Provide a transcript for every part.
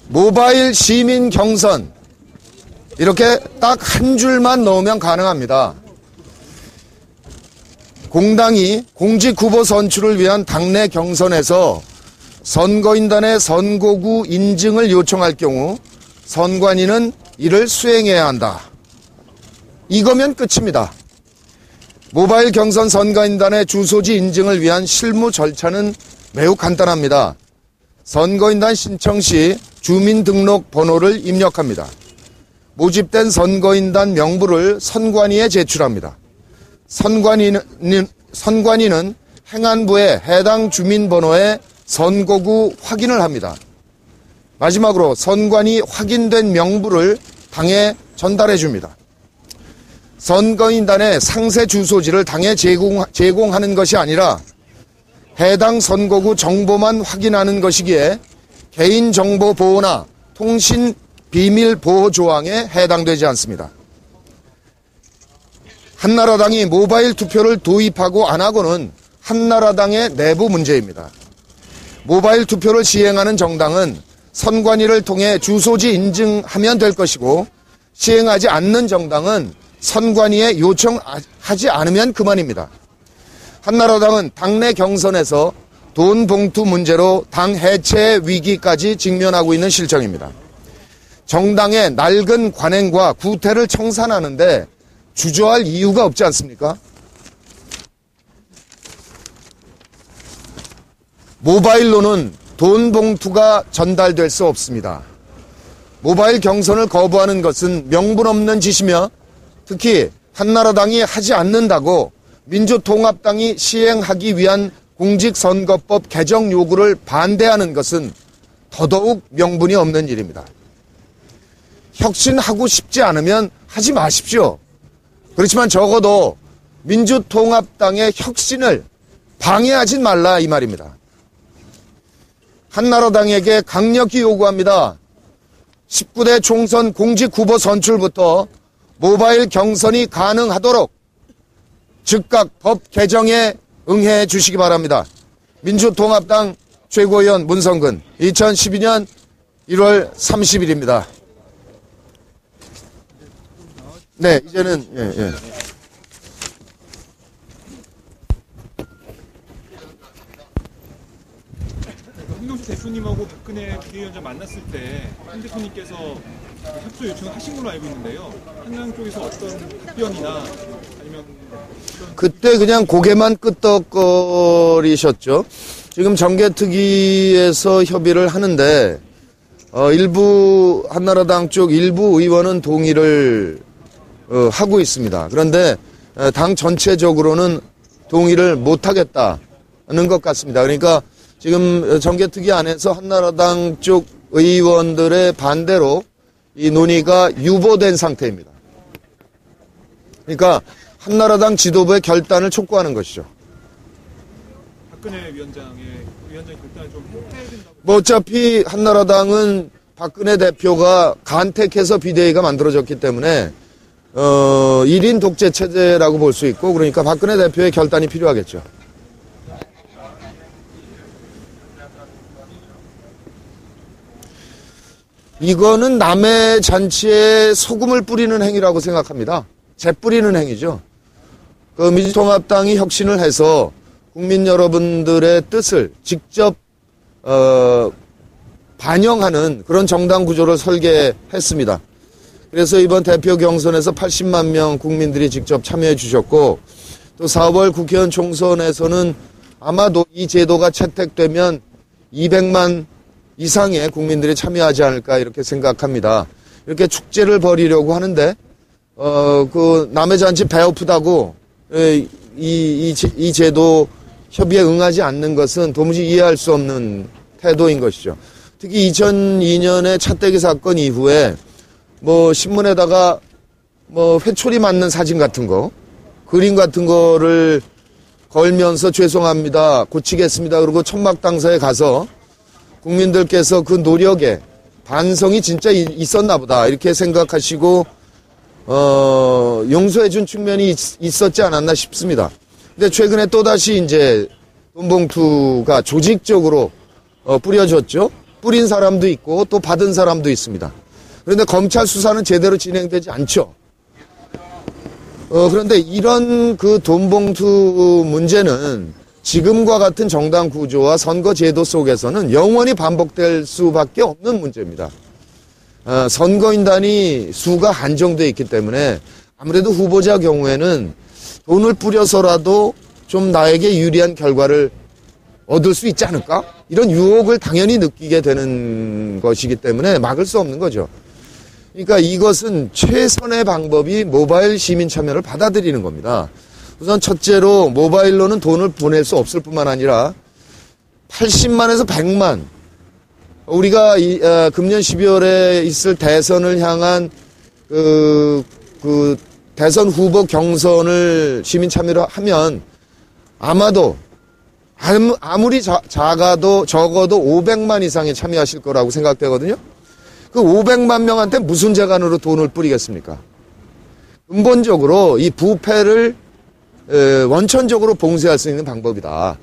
모바일 시민 경선 이렇게 딱 한 줄만 넣으면 가능합니다. 공당이 공직 후보 선출을 위한 당내 경선에서 선거인단의 선거구 인증을 요청할 경우 선관위는 이를 수행해야 한다. 이거면 끝입니다. 모바일 경선 선거인단의 주소지 인증을 위한 실무 절차는 매우 간단합니다. 선거인단 신청 시 주민등록 번호를 입력합니다. 모집된 선거인단 명부를 선관위에 제출합니다. 선관위는 행안부에 해당 주민번호의 선거구 확인을 합니다. 마지막으로 선관위 확인된 명부를 당에 전달해 줍니다. 선거인단의 상세 주소지를 당에 제공하는 것이 아니라 해당 선거구 정보만 확인하는 것이기에 개인정보 보호나 통신 비밀 보호 조항에 해당되지 않습니다. 한나라당이 모바일 투표를 도입하고 안 하고는 한나라당의 내부 문제입니다. 모바일 투표를 시행하는 정당은 선관위를 통해 주소지 인증하면 될 것이고 시행하지 않는 정당은 선관위에 요청하지 않으면 그만입니다. 한나라당은 당내 경선에서 돈 봉투 문제로 당 해체 위기까지 직면하고 있는 실정입니다. 정당의 낡은 관행과 구태를 청산하는데 주저할 이유가 없지 않습니까? 모바일로는 돈 봉투가 전달될 수 없습니다. 모바일 경선을 거부하는 것은 명분 없는 짓이며 특히 한나라당이 하지 않는다고 민주통합당이 시행하기 위한 공직선거법 개정 요구를 반대하는 것은 더더욱 명분이 없는 일입니다. 혁신하고 싶지 않으면 하지 마십시오. 그렇지만 적어도 민주통합당의 혁신을 방해하진 말라 이 말입니다. 한나라당에게 강력히 요구합니다. 19대 총선 공직 후보 선출부터 모바일 경선이 가능하도록 즉각 법 개정에 응해 주시기 바랍니다. 민주통합당 최고위원 문성근 2012년 1월 30일입니다. 네, 이제는 예. 홍영표 대표님하고 박근혜 비대위원장 만났을 때 한 대표님께서 협조 요청을 하신 걸로 알고 있는데요. 한나라당 쪽에서 어떤 답변이나 아니면 그때 그냥 고개만 끄덕거리셨죠. 지금 정개특위에서 협의를 하는데 일부 한나라당 쪽 일부 의원은 동의를 하고 있습니다. 그런데 당 전체적으로는 동의를 못하겠다는 것 같습니다. 그러니까 지금 정개특위 안에서 한나라당 쪽 의원들의 반대로 이 논의가 유보된 상태입니다. 그러니까 한나라당 지도부의 결단을 촉구하는 것이죠. 박근혜 위원장의 결단을 좀 해야 된다고. 뭐 어차피 한나라당은 박근혜 대표가 간택해서 비대위가 만들어졌기 때문에 1인 독재 체제라고 볼 수 있고 그러니까 박근혜 대표의 결단이 필요하겠죠. 이거는 남의 잔치에 소금을 뿌리는 행위라고 생각합니다. 재 뿌리는 행위죠. 그 민주통합당이 혁신을 해서 국민 여러분들의 뜻을 직접 반영하는 그런 정당 구조를 설계했습니다. 그래서 이번 대표 경선에서 80만 명 국민들이 직접 참여해 주셨고 또 4월 국회의원 총선에서는 아마도 이 제도가 채택되면 200만 이상의 국민들이 참여하지 않을까 이렇게 생각합니다. 이렇게 축제를 벌이려고 하는데 그 남의 잔치 배고프다고 이 제도 협의에 응하지 않는 것은 도무지 이해할 수 없는 태도인 것이죠. 특히 2002년의 차떼기 사건 이후에 뭐 신문에다가 뭐 회초리 맞는 사진 같은 거, 그림 같은 거를 걸면서 죄송합니다, 고치겠습니다. 그리고 천막당사에 가서 국민들께서 그 노력에 반성이 진짜 있었나 보다 이렇게 생각하시고 용서해 준 측면이 있었지 않았나 싶습니다. 근데 최근에 또다시 이제 돈봉투가 조직적으로 뿌려졌죠. 뿌린 사람도 있고 또 받은 사람도 있습니다. 그런데 검찰 수사는 제대로 진행되지 않죠. 그런데 이런 그 돈봉투 문제는 지금과 같은 정당 구조와 선거 제도 속에서는 영원히 반복될 수밖에 없는 문제입니다. 선거인단이 수가 한정되어 있기 때문에 아무래도 후보자 경우에는 돈을 뿌려서라도 좀 나에게 유리한 결과를 얻을 수 있지 않을까? 이런 유혹을 당연히 느끼게 되는 것이기 때문에 막을 수 없는 거죠. 그러니까 이것은 최선의 방법이 모바일 시민 참여를 받아들이는 겁니다. 우선 첫째로 모바일로는 돈을 보낼 수 없을 뿐만 아니라 80만에서 100만, 우리가 금년 12월에 있을 대선을 향한 그 대선 후보 경선을 시민 참여를 하면 아마도 아무리 적어도 500만 이상이 참여하실 거라고 생각되거든요. 그 500만 명한테 무슨 재간으로 돈을 뿌리겠습니까? 근본적으로 이 부패를 원천적으로 봉쇄할 수 있는 방법이다.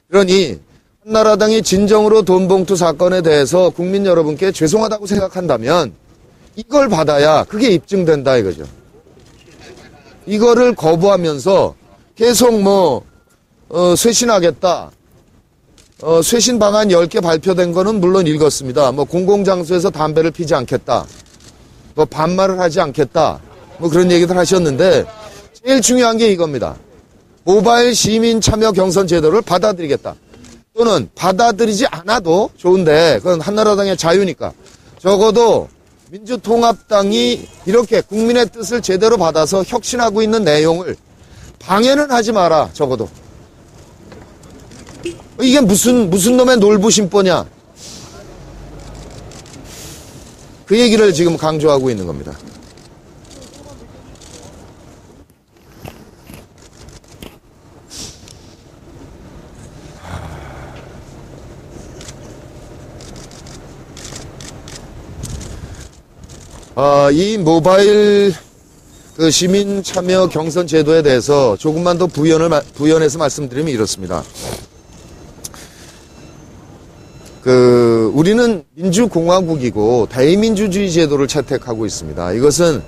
그러니 한나라당이 진정으로 돈봉투 사건에 대해서 국민 여러분께 죄송하다고 생각한다면 이걸 받아야 그게 입증된다 이거죠. 이거를 거부하면서 계속 쇄신하겠다. 쇄신 방안 10개 발표된 거는 물론 읽었습니다. 공공장소에서 담배를 피지 않겠다. 반말을 하지 않겠다. 그런 얘기들 하셨는데 제일 중요한 게 이겁니다. 모바일 시민 참여 경선 제도를 받아들이겠다. 또는 받아들이지 않아도 좋은데 그건 한나라당의 자유니까 적어도 민주통합당이 이렇게 국민의 뜻을 제대로 받아서 혁신하고 있는 내용을 방해는 하지 마라. 적어도. 이게 무슨 놈의 놀부심보냐. 그 얘기를 지금 강조하고 있는 겁니다. 이 모바일 시민 참여 경선 제도에 대해서 조금만 더 부연해서 말씀드리면 이렇습니다. 우리는 민주공화국이고 대의민주주의 제도를 채택하고 있습니다. 이것은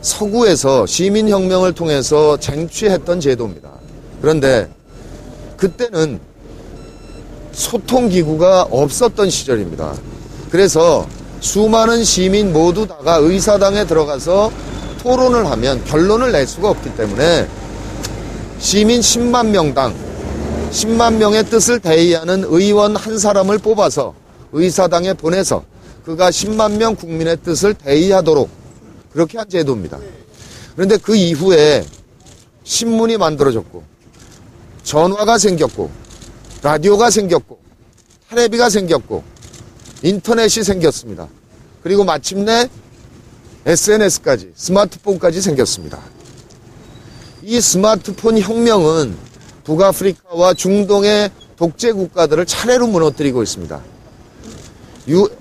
서구에서 시민혁명을 통해서 쟁취했던 제도입니다. 그런데 그때는 소통기구가 없었던 시절입니다. 그래서 수많은 시민 모두 다가 의사당에 들어가서 토론을 하면 결론을 낼 수가 없기 때문에 시민 10만 명당 10만 명의 뜻을 대의하는 의원 한 사람을 뽑아서 의사당에 보내서 그가 10만 명 국민의 뜻을 대의하도록 그렇게 한 제도입니다. 그런데 그 이후에 신문이 만들어졌고 전화가 생겼고 라디오가 생겼고 텔레비가 생겼고 인터넷이 생겼습니다. 그리고 마침내 SNS까지 스마트폰까지 생겼습니다. 이 스마트폰 혁명은 북아프리카와 중동의 독재 국가들을 차례로 무너뜨리고 있습니다.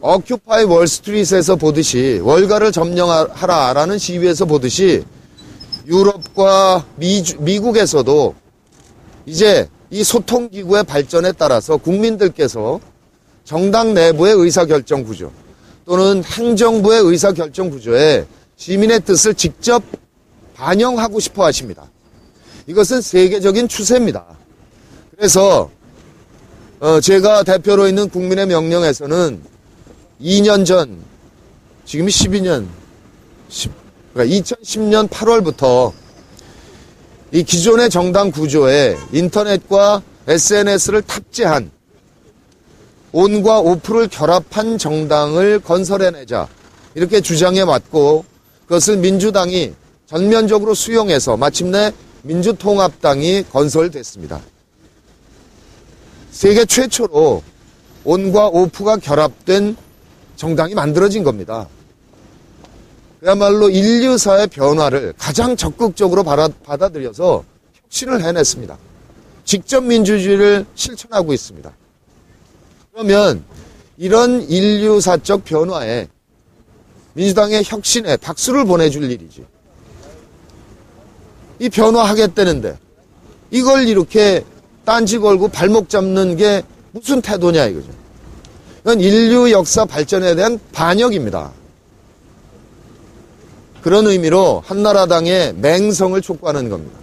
어큐파이 월스트리트에서 보듯이 월가를 점령하라라는 시위에서 보듯이 유럽과 미국에서도 이제 이 소통기구의 발전에 따라서 국민들께서 정당 내부의 의사결정 구조 또는 행정부의 의사결정 구조에 시민의 뜻을 직접 반영하고 싶어 하십니다. 이것은 세계적인 추세입니다. 그래서 제가 대표로 있는 국민의 명령에서는 2년 전, 지금이 12년, 그러니까 2010년 8월부터 이 기존의 정당 구조에 인터넷과 SNS를 탑재한 온과 오프를 결합한 정당을 건설해내자 이렇게 주장해 왔고 그것을 민주당이 전면적으로 수용해서 마침내 민주통합당이 건설됐습니다. 세계 최초로 온과 오프가 결합된 정당이 만들어진 겁니다. 그야말로 인류사의 변화를 가장 적극적으로 받아들여서 혁신을 해냈습니다. 직접 민주주의를 실천하고 있습니다. 그러면 이런 인류사적 변화에 민주당의 혁신에 박수를 보내줄 일이지. 이 변화하겠다는데 이걸 이렇게 딴지 걸고 발목 잡는 게 무슨 태도냐 이거죠. 이건 인류 역사 발전에 대한 반역입니다. 그런 의미로 한나라당의 맹성을 촉구하는 겁니다.